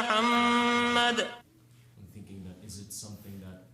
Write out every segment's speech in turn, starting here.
محمد. I'm thinking that is it something that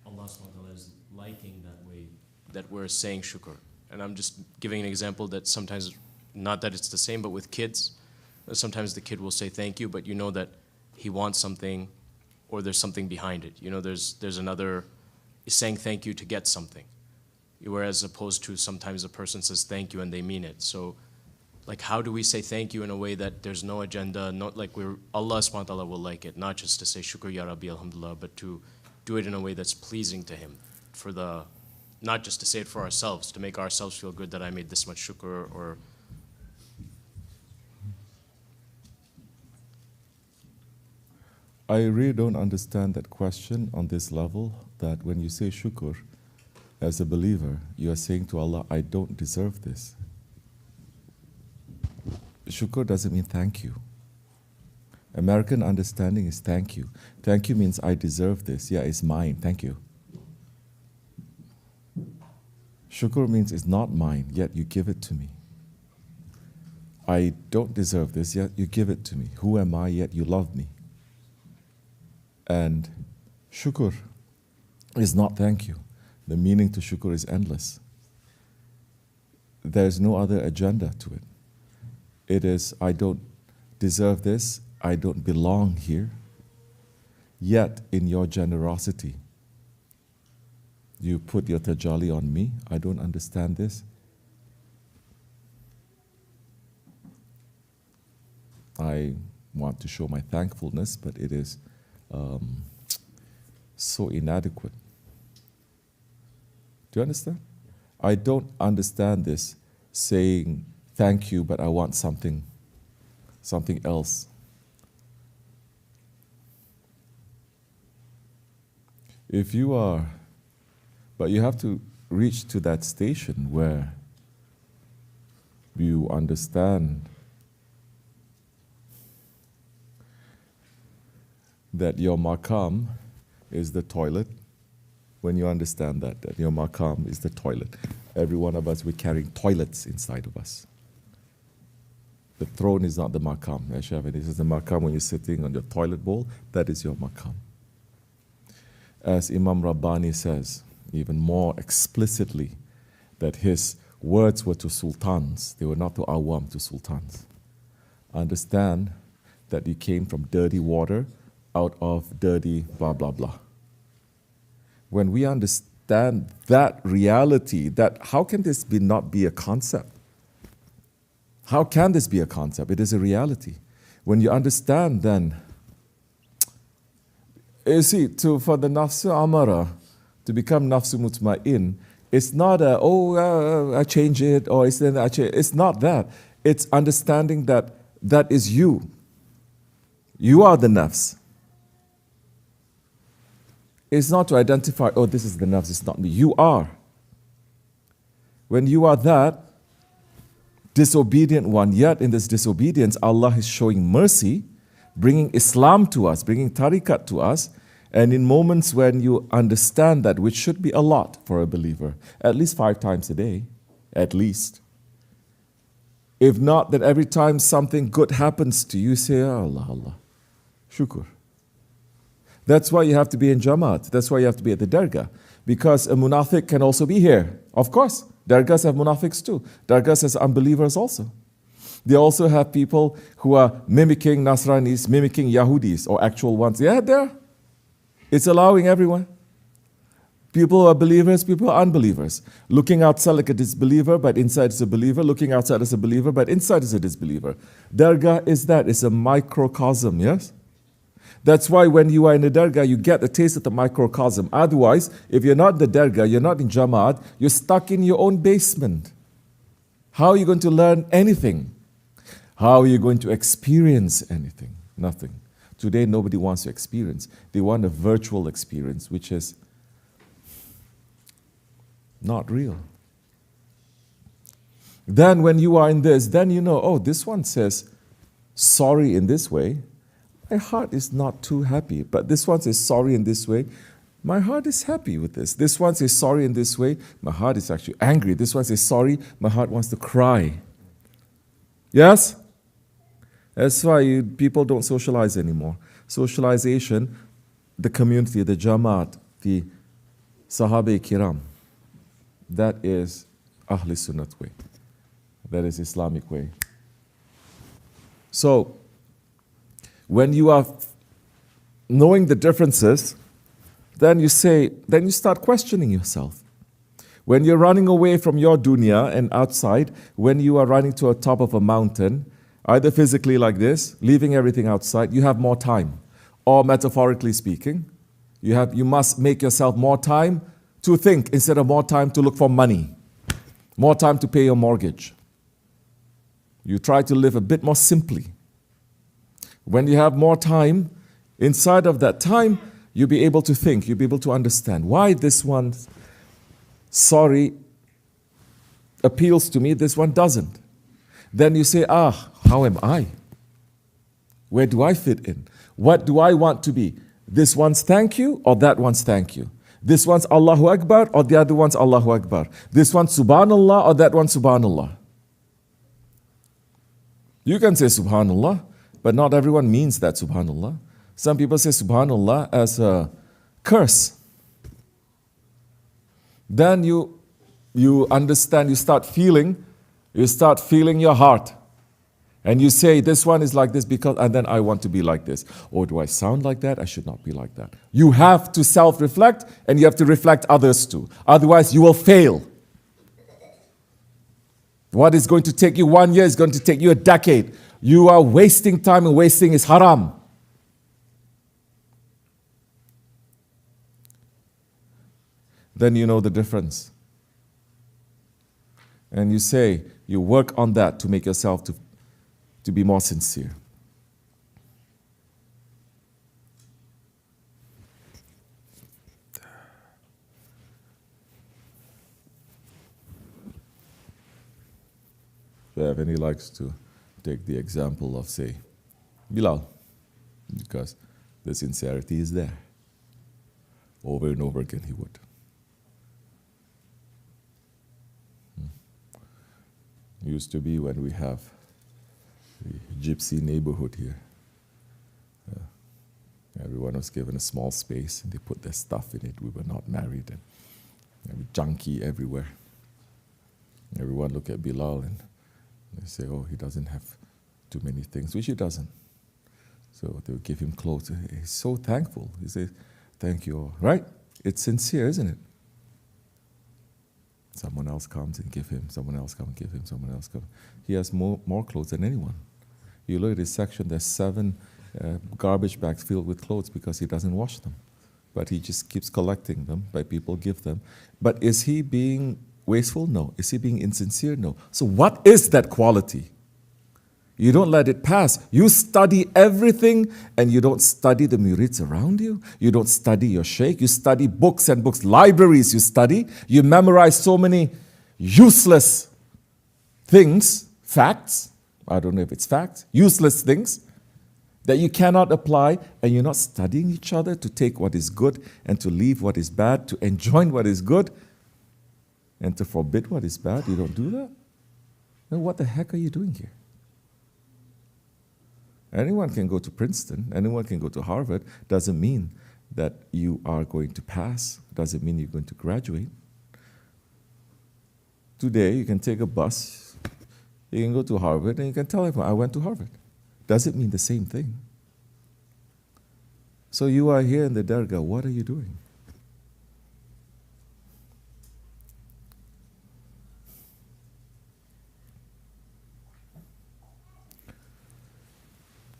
Allah SWT is liking that way, that we're saying shukr. And I'm just giving an example that sometimes, not that it's the same, but with kids, sometimes the kid will say thank you, but you know that he wants something or there's something behind it. You know, there's another, is saying thank you to get something. Whereas opposed to sometimes a person says thank you and they mean it. So like how do we say thank you in a way that there's no agenda, not like Allah SWT will like it, not just to say shukr ya Rabbi alhamdulillah, but to do it in a way that's pleasing to Him, for the, not just to say it for ourselves, to make ourselves feel good that I made this much shukr or. I really don't understand that question on this level, that when you say shukr, as a believer, you are saying to Allah, I don't deserve this. Shukr doesn't mean thank you. American understanding is thank you. Thank you means I deserve this. Yeah, it's mine. Thank you. Shukr means it's not mine, yet you give it to me. I don't deserve this, yet you give it to me. Who am I, yet you love me? And shukr is not thank you. The meaning to shukr is endless. There's no other agenda to it. It is, I don't deserve this, I don't belong here, yet in your generosity, you put your tajalli on me. I don't understand this. I want to show my thankfulness, but it is so inadequate. Do you understand? I don't understand this saying thank you, but I want something else. If you are, but you have to reach to that station where you understand that your maqam is the toilet. When you understand that your maqam is the toilet. Every one of us, we're carrying toilets inside of us. The throne is not the maqam. This is the maqam when you're sitting on your toilet bowl. That is your maqam. As Imam Rabbani says, even more explicitly, that his words were to sultans. They were not to awam, to sultans. Understand that you came from dirty water out of dirty blah, blah, blah. When we understand that reality, that how can this not be a concept? How can this be a concept? It is a reality. When you understand, then, you see, for the nafsu amara to become nafsu mutma'in, it's not I change it, or it's not that. It's understanding that that is you. You are the nafs. It's not to identify, oh, this is the nafs, it's not me. You are. When you are that disobedient one, yet in this disobedience, Allah is showing mercy, bringing Islam to us, bringing tariqat to us, and in moments when you understand that, which should be a lot for a believer, at least 5 times a day, at least. If not, then every time something good happens to you, say, oh, Allah, Allah, shukr. That's why you have to be in Jamaat. That's why you have to be at the dargah. Because a munafiq can also be here. Of course, dargahs have munafiqs too. Dargahs has unbelievers also. They also have people who are mimicking Nasranis, mimicking Yahudis, or actual ones. Yeah, there. It's allowing everyone. People who are believers, people who are unbelievers. Looking outside like a disbeliever, but inside is a believer. Looking outside as a believer, but inside is a disbeliever. Dargah is that. It's a microcosm, yes? That's why when you are in the dargah, you get a taste of the microcosm. Otherwise, if you're not in the dargah, you're not in Jamaat, you're stuck in your own basement. How are you going to learn anything? How are you going to experience anything? Nothing. Today, nobody wants to experience. They want a virtual experience, which is not real. Then when you are in this, then you know, oh, this one says sorry in this way. My heart is not too happy, but this one says sorry in this way. My heart is happy with this. This one says sorry in this way. My heart is actually angry. This one says sorry. My heart wants to cry. Yes? That's why people don't socialize anymore. Socialization, the community, the Jamaat, the Sahabe Kiram, that is Ahl Sunnat way. That is Islamic way. So, when you are knowing the differences, then you start questioning yourself. When you're running away from your dunya and outside, when you are running to the top of a mountain, either physically like this, leaving everything outside, you have more time. Or metaphorically speaking, you must make yourself more time to think instead of more time to look for money, more time to pay your mortgage. You try to live a bit more simply. When you have more time, inside of that time, you'll be able to think, you'll be able to understand why this one, sorry, appeals to me, this one doesn't. Then you say, how am I? Where do I fit in? What do I want to be? This one's thank you or that one's thank you? This one's Allahu Akbar or the other one's Allahu Akbar? This one's Subhanallah or that one's Subhanallah? You can say Subhanallah, but not everyone means that Subhanallah. Some people say Subhanallah as a curse. Then you understand, you start feeling your heart. And you say, this one is like this because, and then I want to be like this. Or do I sound like that? I should not be like that. You have to self-reflect and you have to reflect others too. Otherwise, you will fail. What is going to take you 1 year is going to take you a decade. You are wasting time, and wasting is haram. Then you know the difference. And you say, you work on that to make yourself to be more sincere. And he likes to take the example of, say, Bilal, because the sincerity is there. Over and over again he would. Used to be when we have the gypsy neighborhood here. Everyone was given a small space and they put their stuff in it. We were not married and there was junkie everywhere. Everyone look at Bilal and they say, oh, he doesn't have too many things, which he doesn't. So they would give him clothes. He's so thankful. He says, thank you all. Right? It's sincere, isn't it? Someone else comes and give him, someone else comes and give him, someone else comes. He has more clothes than anyone. You look at his section, there's 7 garbage bags filled with clothes because he doesn't wash them. But he just keeps collecting them by people give them. But is he being wasteful? No. Is he being insincere? No. So what is that quality? You don't let it pass. You study everything and you don't study the murids around you. You don't study your sheikh. You study books and books, libraries you study. You memorize so many useless things, facts. I don't know if it's facts, useless things that you cannot apply, and you're not studying each other to take what is good and to leave what is bad, to enjoin what is good and to forbid what is bad. You don't do that? Then what the heck are you doing here? Anyone can go to Princeton, anyone can go to Harvard. Doesn't mean that you are going to pass, doesn't mean you're going to graduate. Today, you can take a bus, you can go to Harvard, and you can tell everyone, I went to Harvard. Doesn't mean the same thing. So you are here in the Dargah, what are you doing?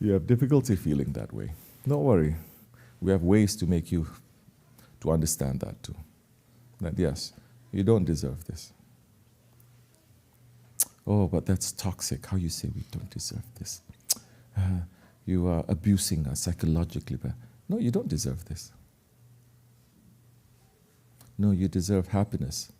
You have difficulty feeling that way. Don't worry. We have ways to make you to understand that too. That yes, you don't deserve this. Oh, but that's toxic. How you say we don't deserve this? You are abusing us psychologically. But no, you don't deserve this. No, you deserve happiness.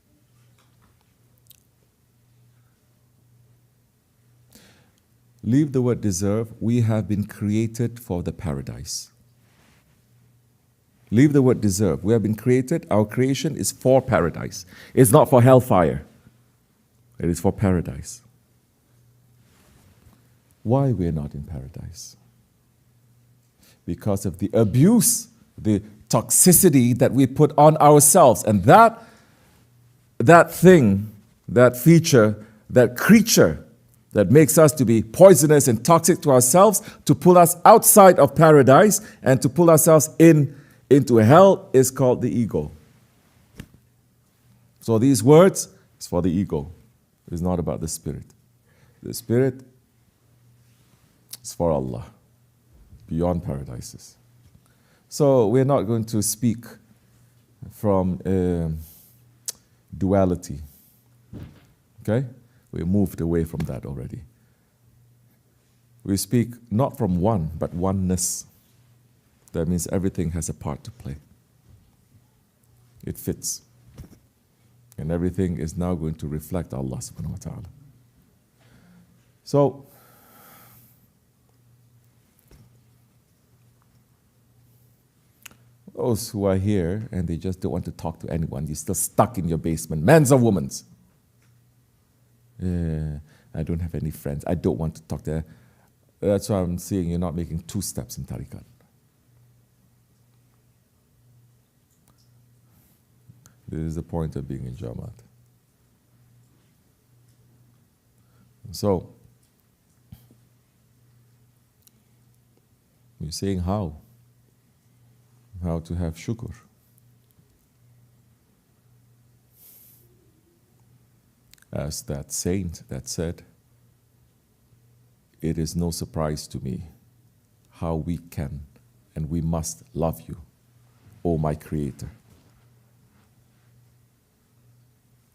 Leave the word deserve. We have been created for the paradise. Leave the word deserve. We have been created. Our creation is for paradise. It's not for hellfire. It is for paradise. why we're not in paradise. Because of the abuse, the toxicity that we put on ourselves. And that thing, that feature, that creature that makes us to be poisonous and toxic to ourselves, to pull us outside of paradise and to pull ourselves into hell, is called the ego. So these words is for the ego. It's not about the spirit. The spirit is for Allah, beyond paradises. So we're not going to speak from duality. Okay? We moved away from that already. We speak not from one, but oneness. That means everything has a part to play. It fits. And everything is now going to reflect Allah subhanahu wa ta'ala. So, those who are here and they just don't want to talk to anyone, you're still stuck in your basement, men's or women's. I don't have any friends. I don't want to talk to them. That's why I'm saying you're not making 2 steps in tariqat. This is the point of being in Jumada. So, we're saying how to have shukr. As that saint that said, it is no surprise to me how we can and we must love you, O my Creator.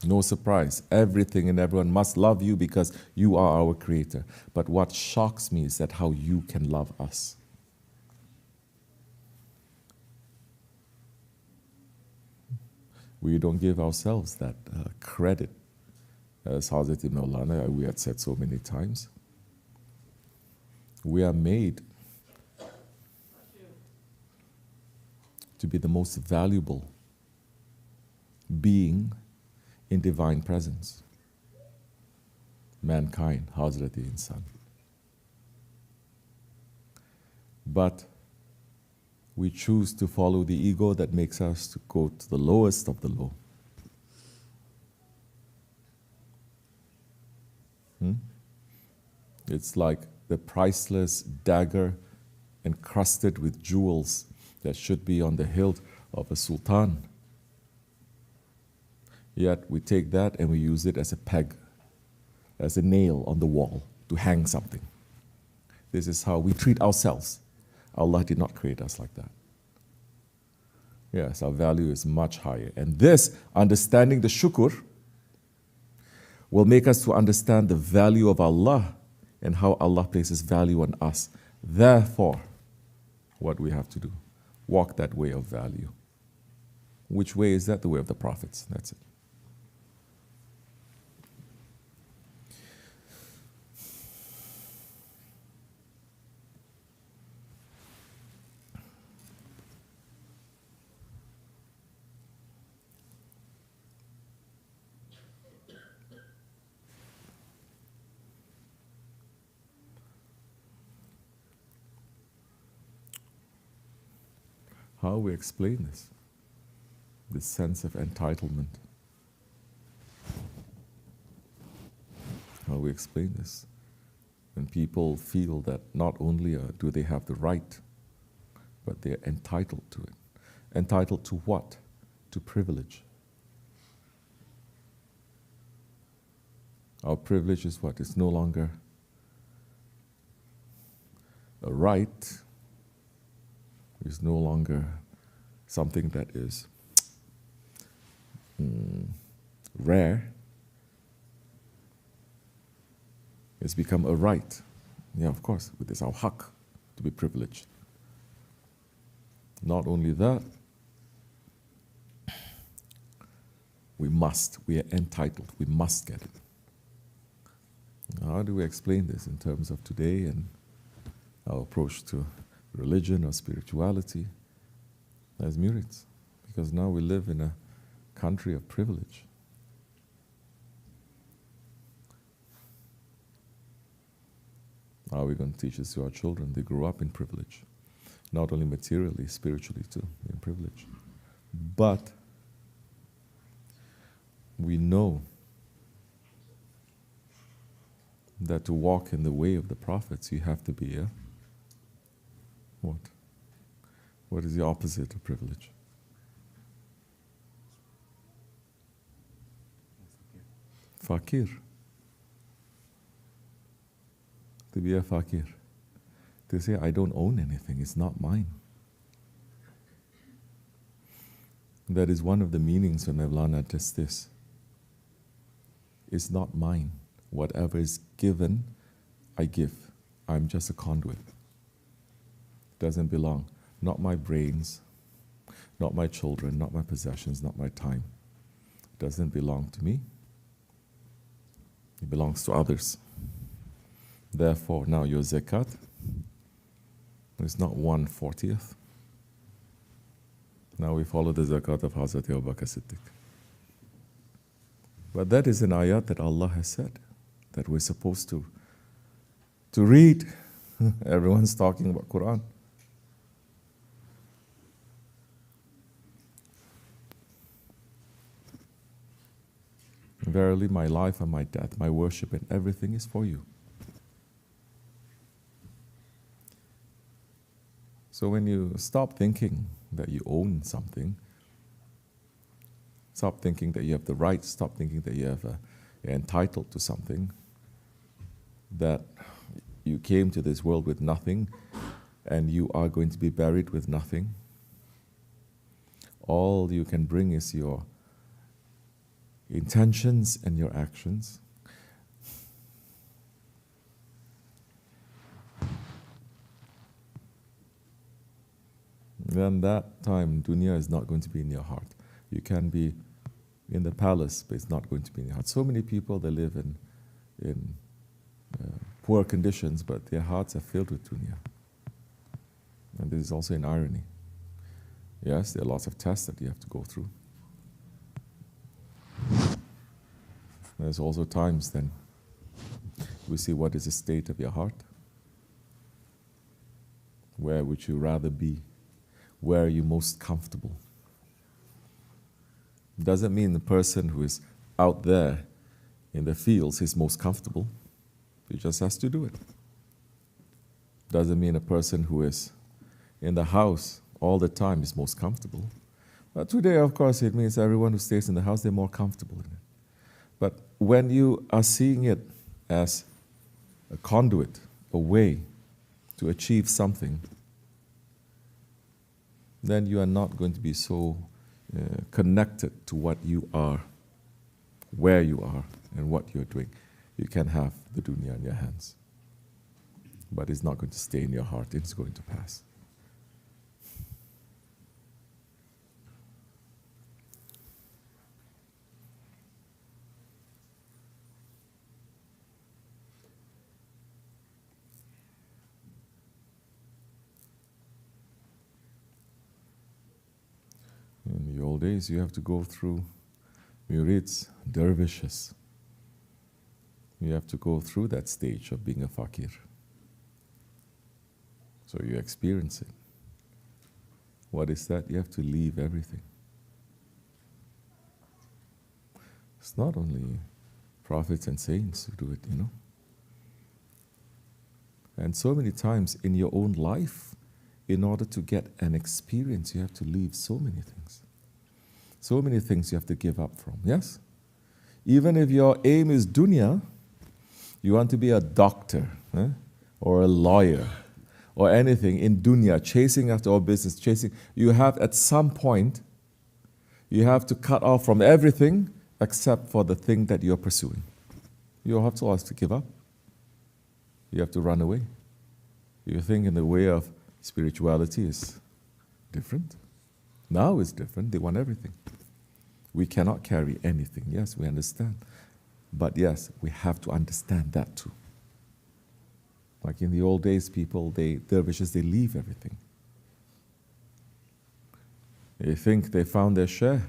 No surprise. Everything and everyone must love you because you are our Creator. But what shocks me is that how you can love us. We don't give ourselves that credit. As Hazrat Maulana, we had said so many times. We are made to be the most valuable being in divine presence. Mankind, Hazrat Insan. But we choose to follow the ego that makes us to go to the lowest of the low. It's like the priceless dagger encrusted with jewels that should be on the hilt of a sultan. Yet we take that and we use it as a peg, as a nail on the wall to hang something. This is how we treat ourselves. Allah did not create us like that. Yes, our value is much higher. And this, understanding the shukr, will make us to understand the value of Allah and how Allah places value on us. Therefore, what we have to do, walk that way of value. Which way is that? The way of the prophets. That's it. How we explain this sense of entitlement. How we explain this. When people feel that not only do they have the right, but they're entitled to it. Entitled to what? To privilege. Our privilege is what? It's no longer a right. It's no longer something that is rare. It's become a right. Yeah, of course, it is our haq to be privileged. Not only that, we are entitled, we must get it. How do we explain this in terms of today and our approach to religion or spirituality? As murids, because now we live in a country of privilege. How are we going to teach this to our children? They grew up in privilege. Not only materially, spiritually too, in privilege. But we know that to walk in the way of the prophets, you have to be a what? What is the opposite of privilege? Fakir. To be a fakir. To say, I don't own anything, it's not mine. That is one of the meanings when Mevlana does this. It's not mine. Whatever is given, I give. I'm just a conduit. Doesn't belong. Not my brains, not my children, not my possessions, not my time. Doesn't belong to me. It belongs to others. Therefore, now your zakat is not 1/40. Now we follow the zakat of Hazrat Abu Bakr Siddiq. But that is an ayat that Allah has said that we're supposed to read. Everyone's talking about Quran. Verily, my life and my death, my worship and everything is for you. So when you stop thinking that you own something, stop thinking that you have the right, stop thinking that you're entitled to something, that you came to this world with nothing and you are going to be buried with nothing. All you can bring is your intentions and your actions. Then that time, dunya is not going to be in your heart. You can be in the palace, but it's not going to be in your heart. So many people, they live in poor conditions, but their hearts are filled with dunya. And this is also an irony. Yes, there are lots of tests that you have to go through. There's also times then we see what is the state of your heart. Where would you rather be? Where are you most comfortable? Doesn't mean the person who is out there in the fields is most comfortable. He just has to do it. Doesn't mean a person who is in the house all the time is most comfortable. But today, of course, it means everyone who stays in the house, they're more comfortable in it. But when you are seeing it as a conduit, a way to achieve something, then you are not going to be so connected to what you are, where you are, and what you're doing. You can have the dunya in your hands, but it's not going to stay in your heart. It's going to pass. In the old days, you have to go through murids, dervishes. You have to go through that stage of being a fakir. So you experience it. What is that? You have to leave everything. It's not only prophets and saints who do it, you know. And so many times in your own life, in order to get an experience, you have to leave so many things. So many things you have to give up from, yes? Even if your aim is dunya, you want to be a doctor, or a lawyer, or anything in dunya, chasing after all business, you have at some point, you have to cut off from everything except for the thing that you're pursuing. You have to give up. You have to run away. You think in the way of spirituality is different. Now it's different. They want everything. We cannot carry anything. Yes, we understand. But yes, we have to understand that too. Like in the old days, dervishes, they leave everything. They think they found their share.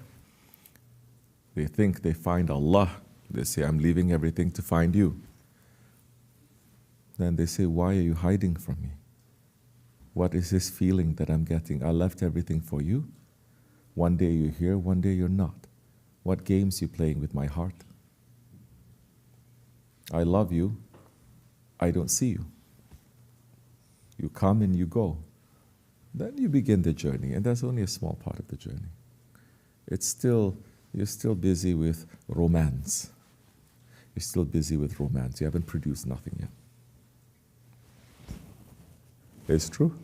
They think they find Allah. They say, I'm leaving everything to find you. then they say, why are you hiding from me? What is this feeling that I'm getting? I left everything for you. One day you're here, one day you're not. What games you playing with my heart? I love you. I don't see you. You come and you go. Then you begin the journey, and that's only a small part of the journey. You're still busy with romance. You're still busy with romance. You haven't produced nothing yet. It's true.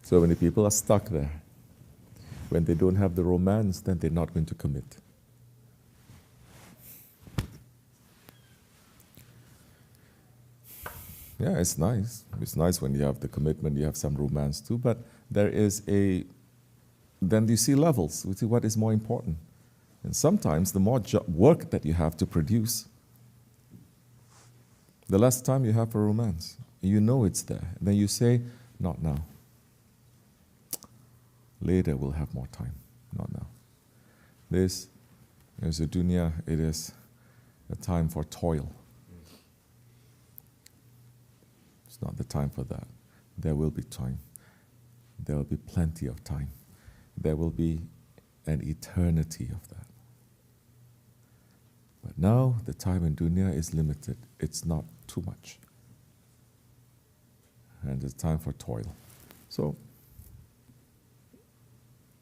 So many people are stuck there. When they don't have the romance, then they're not going to commit. Yeah, it's nice. It's nice when you have the commitment, you have some romance too, but then you see levels. You see what is more important. And sometimes the more work that you have to produce, the less time you have for romance. You know it's there. And then you say, not now. Later we'll have more time. Not now. This is a dunya, it is a time for toil. It's not the time for that. There will be time. There will be plenty of time. There will be an eternity of that. But now the time in dunya is limited. It's not too much. And it's time for toil. So